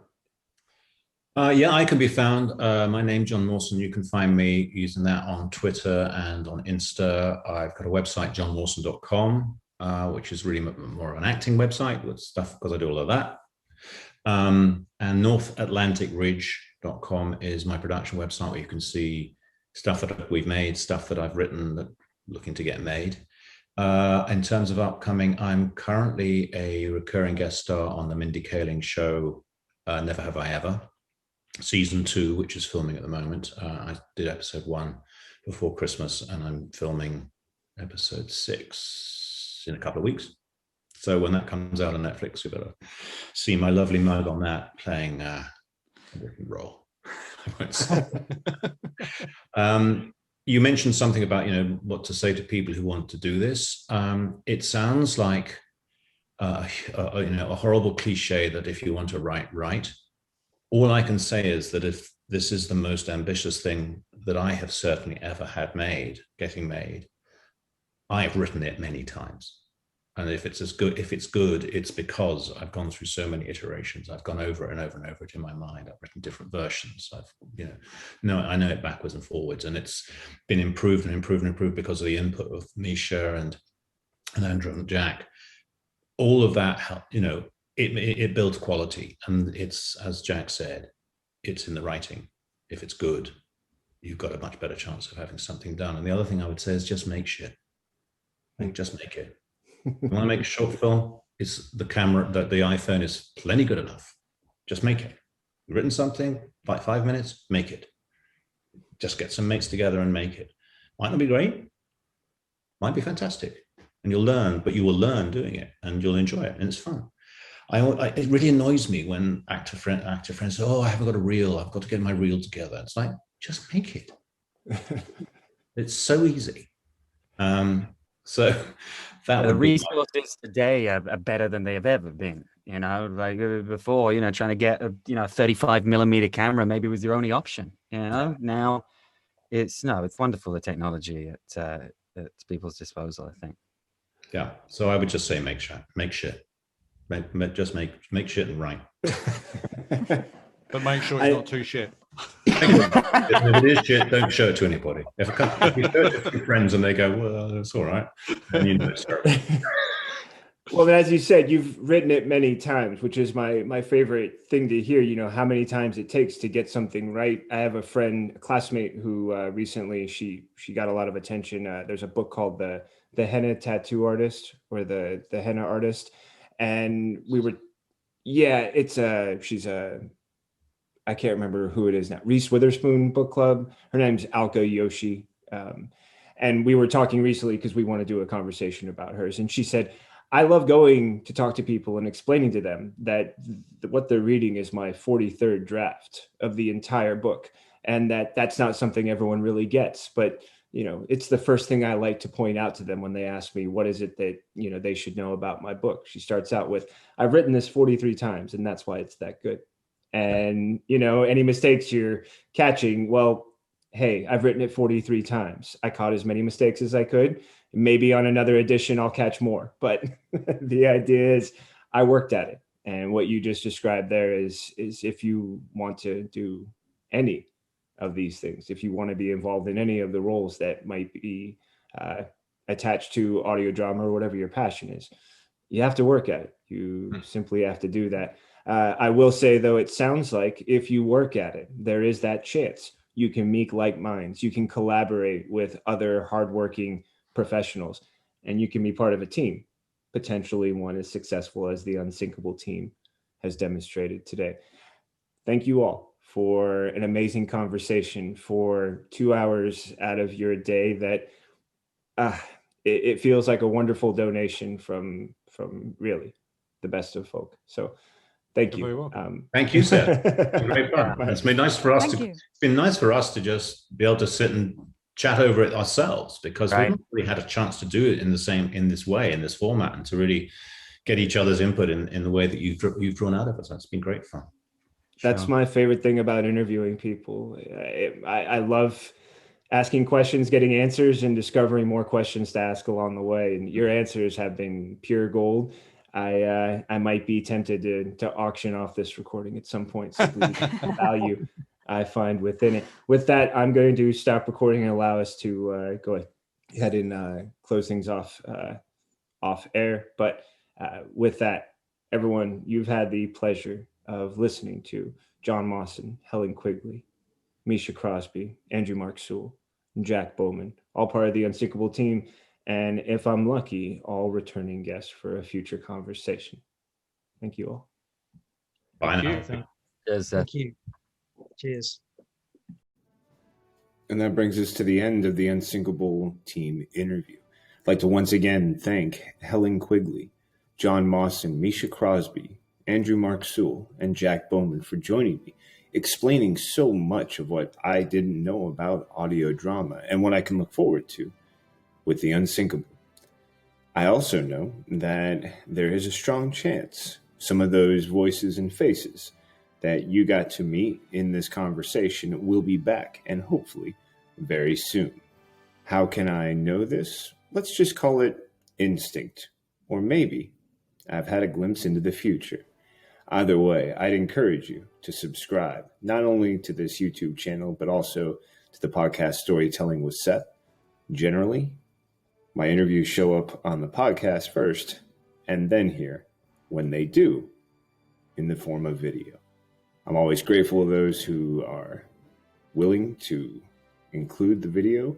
B: Yeah, I can be found. My name, John Mawson. You can find me using that on Twitter and on Insta. I've got a website, johnmawson.com, which is really more of an acting website with stuff, because I do all of that. And northatlanticridge.com is my production website, where you can see stuff that we've made, stuff that I've written that looking to get made. In terms of upcoming, I'm currently a recurring guest star on the Mindy Kaling show, Never Have I Ever, season 2, which is filming at the moment. I did episode 1 before Christmas, and I'm filming episode 6 in a couple of weeks. So when that comes out on Netflix, you better see my lovely mug on that playing a different role. I won't say. You mentioned something about, what to say to people who want to do this. It sounds like a horrible cliche that if you want to write. All I can say is that if this is the most ambitious thing that I have certainly ever had getting made, I have written it many times. And if it's good, it's because I've gone through so many iterations. I've gone over it and over and over it in my mind. I've written different versions. I know it backwards and forwards, and it's been improved and improved and improved because of the input of Misha and Andrew and Jack. All of that, it builds quality, and it's, as Jack said, it's in the writing. If it's good, you've got a much better chance of having something done. And the other thing I would say is just make shit. Just make it. You want to make a short film? It's the camera, the iPhone is plenty good enough. Just make it. You've written something, like 5 minutes, make it. Just get some mates together and make it. Might not be great, might be fantastic. And you'll learn, but you will learn doing it, and you'll enjoy it, and it's fun. It really annoys me when actor friends say, "Oh, I haven't got a reel. I've got to get my reel together." It's like, just make it. It's so easy. So that
G: the resources today are better than they have ever been. Like before, trying to get a 35mm camera maybe was your only option. Now it's wonderful, the technology at people's disposal, I think.
B: Yeah. So I would just say make shit. Just make shit and write.
E: But make sure it's not too shit.
B: If it is shit, don't show it to anybody. If you show it to your friends and they go, "Well, it's all right," then you know it's terrible.
A: Well, as you said, you've written it many times, which is my favorite thing to hear, how many times it takes to get something right. I have a classmate who recently, she got a lot of attention. There's a book called The Henna Tattoo Artist, or the Henna Artist. And I can't remember who it is now. Reese Witherspoon Book Club. Her name's Alka Yoshi. And we were talking recently because we want to do a conversation about hers. And she said, I love going to talk to people and explaining to them that what they're reading is my 43rd draft of the entire book. And that's not something everyone really gets. But, it's the first thing I like to point out to them when they ask me, what is it that, they should know about my book? She starts out with, I've written this 43 times, and that's why it's that good. And, any mistakes you're catching, well, hey, I've written it 43 times. I caught as many mistakes as I could. Maybe on another edition, I'll catch more. But the idea is I worked at it. And what you just described there is if you want to do any of these things, if you want to be involved in any of the roles that might be attached to audio drama or whatever your passion is, you have to work at it. You simply have to do that. I will say, though, it sounds like if you work at it, there is that chance you can meet like minds. You can collaborate with other hardworking professionals, and you can be part of a team, potentially one as successful as the Unsinkable team has demonstrated today. Thank you all for an amazing conversation, for 2 hours out of your day that it feels like a wonderful donation from really the best of folk. So thank you.
B: Thank you, Seth. It's been great fun. It's been nice for us to just be able to sit and chat over it ourselves, because we've not really had a chance to do it in this way, in this format, and to really get each other's input in the way that you've drawn out of us. That's been great fun.
A: That's my favorite thing about interviewing people. I love asking questions, getting answers, and discovering more questions to ask along the way. And your answers have been pure gold. I might be tempted to auction off this recording at some point, simply because of the value I find within it. With that, I'm going to stop recording and allow us to go ahead and close things off air. But with that, everyone, you've had the pleasure of listening to John Mawson, Helen Quigley, Misha Crosby, Andrew Mark Sewell, and Jack Bowman, all part of the Unsinkable team, and if I'm lucky, all returning guests for a future conversation. Thank you all.
B: Bye now.
F: Thank you. Cheers.
A: And that brings us to the end of the Unsinkable team interview. I'd like to once again thank Helen Quigley, John Mawson, Misha Crosby, Andrew Mark Sewell, and Jack Bowman for joining me, explaining so much of what I didn't know about audio drama and what I can look forward to with the Unsinkable. I also know that there is a strong chance some of those voices and faces that you got to meet in this conversation will be back, and hopefully very soon. How can I know this? Let's just call it instinct, or maybe I've had a glimpse into the future. Either way, I'd encourage you to subscribe, not only to this YouTube channel, but also to the podcast Storytelling with Seth. Generally, my interviews show up on the podcast first, and then here, when they do, in the form of video. I'm always grateful of those who are willing to include the video,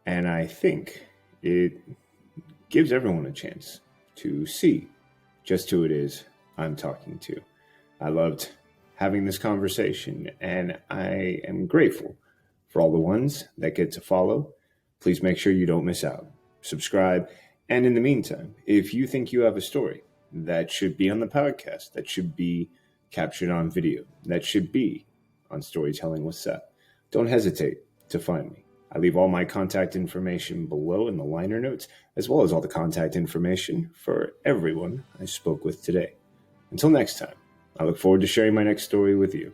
A: and I think it gives everyone a chance to see just who it is I'm talking to. I loved having this conversation, and I am grateful for all the ones that get to follow. Please make sure you don't miss out. Subscribe, and in the meantime, if you think you have a story that should be on the podcast, that should be captured on video, that should be on Storytelling with Seth, don't hesitate to find me. I leave all my contact information below in the liner notes, as well as all the contact information for everyone I spoke with today. Until next time, I look forward to sharing my next story with you.